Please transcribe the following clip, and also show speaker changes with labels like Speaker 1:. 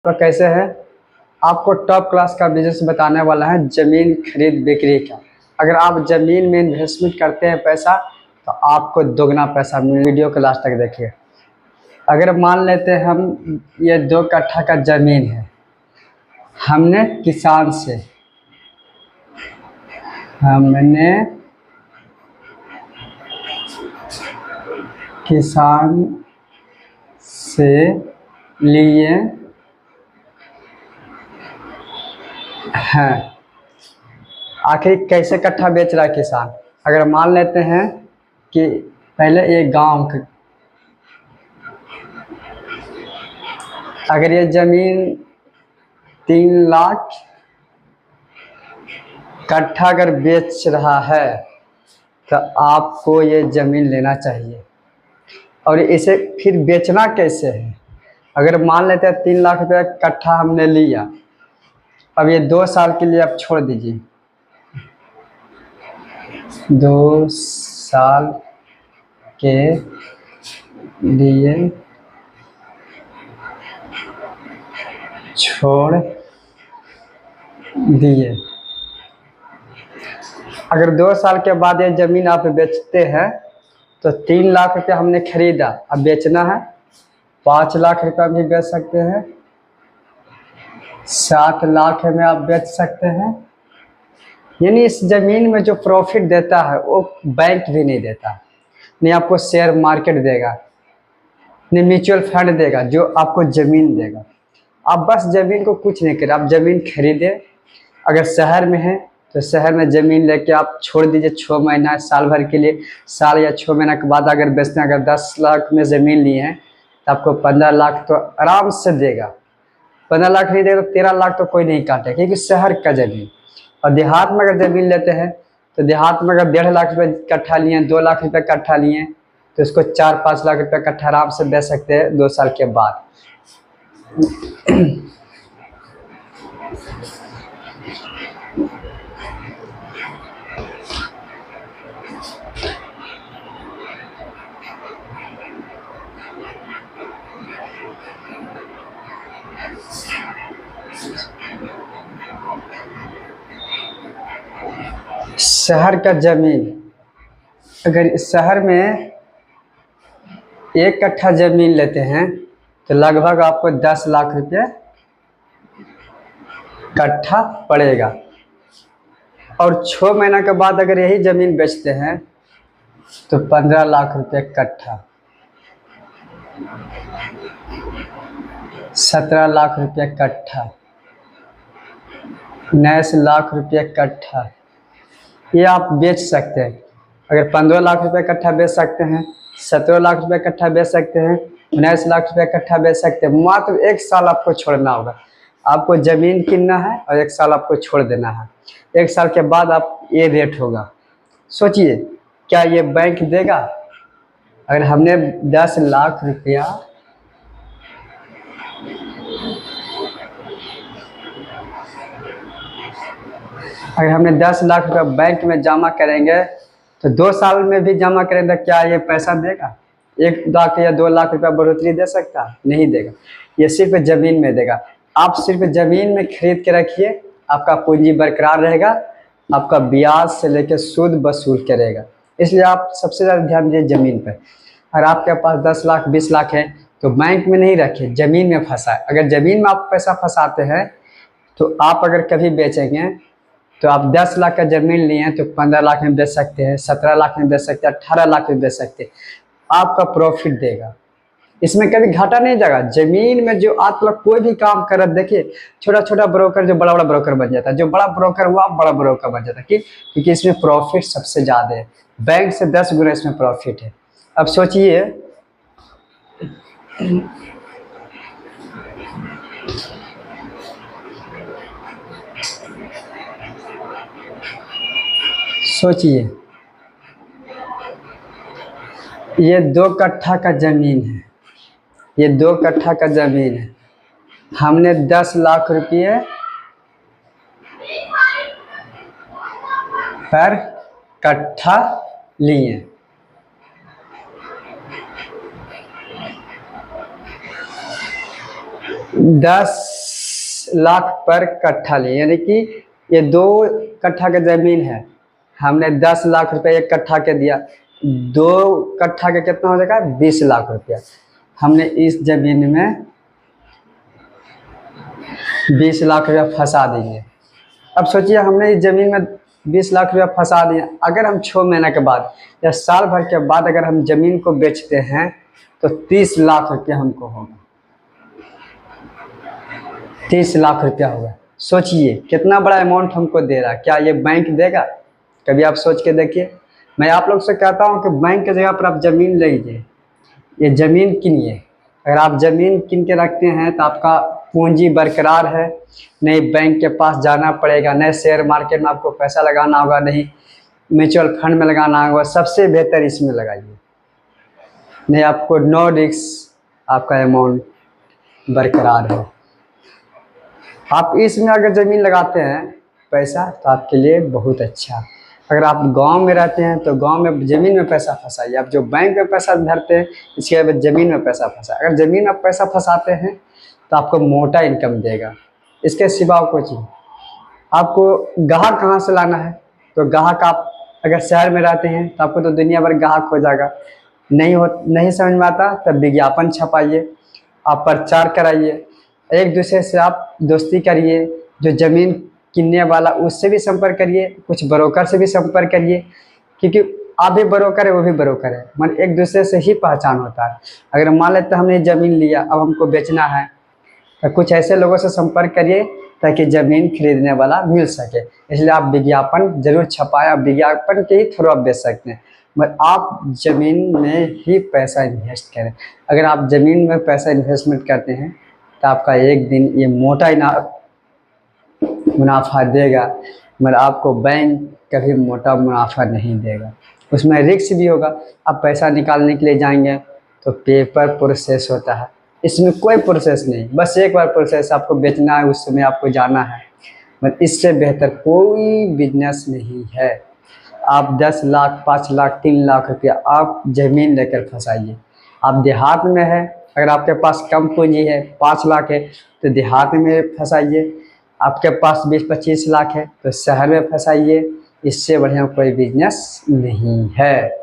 Speaker 1: तो कैसे है, आपको टॉप क्लास का बिजनेस बताने वाला है ज़मीन खरीद बिक्री का। अगर आप ज़मीन में इन्वेस्टमेंट करते हैं पैसा तो आपको दोगुना पैसा मिले। वीडियो को लास्ट तक देखिए। अगर मान लेते हैं हम ये 2 कट्ठा का ज़मीन है, हमने किसान से लिए हैं। आखिर कैसे कट्ठा बेच रहा है किसान? अगर मान लेते हैं कि पहले एक गांव अगर ये ज़मीन 3 लाख कट्ठा अगर बेच रहा है तो आपको ये ज़मीन लेना चाहिए। और इसे फिर बेचना कैसे है? अगर मान लेते हैं 3 लाख रुपये कट्ठा हमने लिया, अब ये 2 साल के लिए आप छोड़ दीजिए। 2 साल के लिए छोड़ दिए। अगर 2 साल के बाद ये ज़मीन आप बेचते हैं तो 3 लाख रुपये हमने खरीदा, अब बेचना है 5 लाख रुपये भी बेच सकते हैं, 7 लाख में आप बेच सकते हैं। यानी इस ज़मीन में जो प्रॉफिट देता है वो बैंक भी नहीं देता, नहीं आपको शेयर मार्केट देगा, नहीं म्यूचुअल फंड देगा, जो आपको ज़मीन देगा। आप बस ज़मीन को कुछ नहीं करें, आप ज़मीन खरीदे। अगर शहर में है तो शहर में ज़मीन लेके आप छोड़ दीजिए 6 महीना साल भर के लिए। साल या 6 महीना के बाद अगर बेचते हैं, अगर 10 लाख में ज़मीन लिए हैं तो आपको 15 लाख तो आराम से देगा। 15 लाख नहीं देगा तो 13 लाख तो कोई नहीं काटे, क्योंकि शहर का ज़मीन। और देहात में अगर ज़मीन लेते हैं तो देहात में अगर 1.5 लाख रुपये कट्ठा लिए हैं, 2 लाख रुपये कट्ठा लिए हैं, तो इसको 4-5 लाख रुपये कट्ठा आराम से बेच सकते हैं 2 साल के बाद। शहर का ज़मीन, अगर इस शहर में 1 कट्ठा ज़मीन लेते हैं तो लगभग आपको 10 लाख रुपये कट्ठा पड़ेगा। और 6 महीना के बाद अगर यही ज़मीन बेचते हैं तो 15 लाख रुपये कट्ठा, 17 लाख रुपये कट्ठा, 19 लाख रुपये कट्ठा ये आप बेच सकते हैं। अगर 15 लाख रुपये कट्ठा बेच सकते हैं, 17 लाख रुपये कट्ठा बेच सकते हैं, 19 लाख रुपये कट्ठा बेच सकते हैं। मात्र 1 साल आपको छोड़ना होगा। आपको ज़मीन किनना है और 1 साल आपको छोड़ देना है। 1 साल के बाद आप ये रेट होगा। सोचिए, क्या ये बैंक देगा? अगर हमने 10 लाख रुपया अगर हमने 10 लाख रुपया बैंक में जमा करेंगे तो 2 साल में भी जमा करेंगे तो क्या ये पैसा देगा? 1 लाख या 2 लाख रुपया बढ़ोतरी दे सकता है? नहीं देगा। ये सिर्फ ज़मीन में देगा। आप सिर्फ ज़मीन में खरीद के रखिए, आपका पूंजी बरकरार रहेगा, आपका ब्याज से लेकर सूद वसूल करेगा। इसलिए आप सबसे ज़्यादा ध्यान दीजिए ज़मीन पर। अगर आपके पास 10 लाख 20 लाख है तो बैंक में नहीं रखिए, ज़मीन में फंसाए। अगर ज़मीन में आप पैसा फंसाते हैं तो आप अगर कभी बेचेंगे तो आप 10 लाख का ज़मीन लिए हैं तो 15 लाख में बेच सकते हैं, 17 लाख में बेच सकते हैं, 18 लाख में बेच सकते हैं। आपका प्रॉफिट देगा, इसमें कभी घाटा नहीं जाएगा। ज़मीन में जो आप लोग कोई भी काम कर रहे, देखिए छोटा छोटा ब्रोकर जो बड़ा बड़ा ब्रोकर बन जाता है, जो बड़ा ब्रोकर हुआ बड़ा ब्रोकर बन जाता है। क्योंकि इसमें प्रॉफिट सबसे ज़्यादा है, बैंक से 10 गुना इसमें प्रॉफिट है। अब सोचिए, ये 2 कट्ठा का ज़मीन है, ये 2 कट्ठा का ज़मीन है। हमने 10 लाख रुपये पर कट्ठा लिए। दस लाख पर कट्ठा लिए, यानी कि ये 2 कट्ठा की ज़मीन है, हमने 10 लाख रुपए एक कट्ठा के दिया, 2 कट्ठा के कितना हो जाएगा 20 लाख रुपया। हमने इस ज़मीन में 20 लाख रुपया फंसा दिए। अब सोचिए हमने इस ज़मीन में 20 लाख रुपया फंसा दिया, अगर हम 6 महीने के बाद या साल भर के बाद अगर हम ज़मीन को बेचते हैं तो 30 लाख रुपया हमको होगा, 30 लाख रुपया होगा। सोचिए कितना बड़ा अमाउंट हमको दे रहा है, क्या ये बैंक देगा? कभी आप सोच के देखिए। मैं आप लोग से कहता हूँ कि बैंक की जगह पर आप ज़मीन ले लीजिए, ये ज़मीन किनिए। अगर आप ज़मीन किन के रखते हैं तो आपका पूंजी बरकरार है, नहीं बैंक के पास जाना पड़ेगा, नहीं शेयर मार्केट में आपको पैसा लगाना होगा, नहीं म्यूचुअल फंड में लगाना होगा। सबसे बेहतर इसमें लगाइए, नहीं आपको नो रिस्क, आपका अमाउंट बरकरार है। आप इसमें अगर ज़मीन लगाते हैं पैसा तो आपके लिए बहुत अच्छा। अगर आप गांव में रहते हैं तो गांव में ज़मीन में पैसा फंसाइए। आप जो बैंक में पैसा धरते हैं इसके बाद ज़मीन में पैसा फंसा, अगर ज़मीन में पैसा फंसाते हैं तो आपको मोटा इनकम देगा। इसके सिवा कुछ नहीं। आपको ग्राहक कहाँ से लाना है, तो ग्राहक आप अगर शहर में रहते हैं तो आपको तो दुनिया भर ग्राहक हो जाएगा। नहीं समझ में आता तब विज्ञापन छपाइए, आप प्रचार कराइए, एक दूसरे से आप दोस्ती करिए, जो ज़मीन किनने वाला उससे भी संपर्क करिए, कुछ ब्रोकर से भी संपर्क करिए, क्योंकि आप भी ब्रोकर है वो भी ब्रोकर है, मतलब एक दूसरे से ही पहचान होता है। अगर मान लेते हमने ज़मीन लिया अब हमको बेचना है तो कुछ ऐसे लोगों से संपर्क करिए ताकि ज़मीन खरीदने वाला मिल सके। इसलिए आप विज्ञापन जरूर छपाएं, आप विज्ञापन के ही थ्रू आप बेच सकते हैं, मगर आप ज़मीन में ही पैसा इन्वेस्ट करें। अगर आप ज़मीन में पैसा इन्वेस्टमेंट करते हैं तो आपका एक दिन ये मोटा मुनाफा देगा, मगर आपको बैंक कभी मोटा मुनाफा नहीं देगा। उसमें रिस्क भी होगा। आप पैसा निकालने के लिए जाएंगे तो पेपर प्रोसेस होता है, इसमें कोई प्रोसेस नहीं, बस एक बार प्रोसेस, आपको बेचना है उस समय आपको जाना है, मगर इससे बेहतर कोई बिजनेस नहीं है। आप 10 लाख 5 लाख 3 लाख रुपया आप ज़मीन लेकर फंसाइए। आप देहात में है, अगर आपके पास कम पूंजी है 5 लाख है तो देहात में फंसाइए, आपके पास 20-25 लाख है तो शहर में फंसाइए। इससे बढ़िया कोई बिजनेस नहीं है।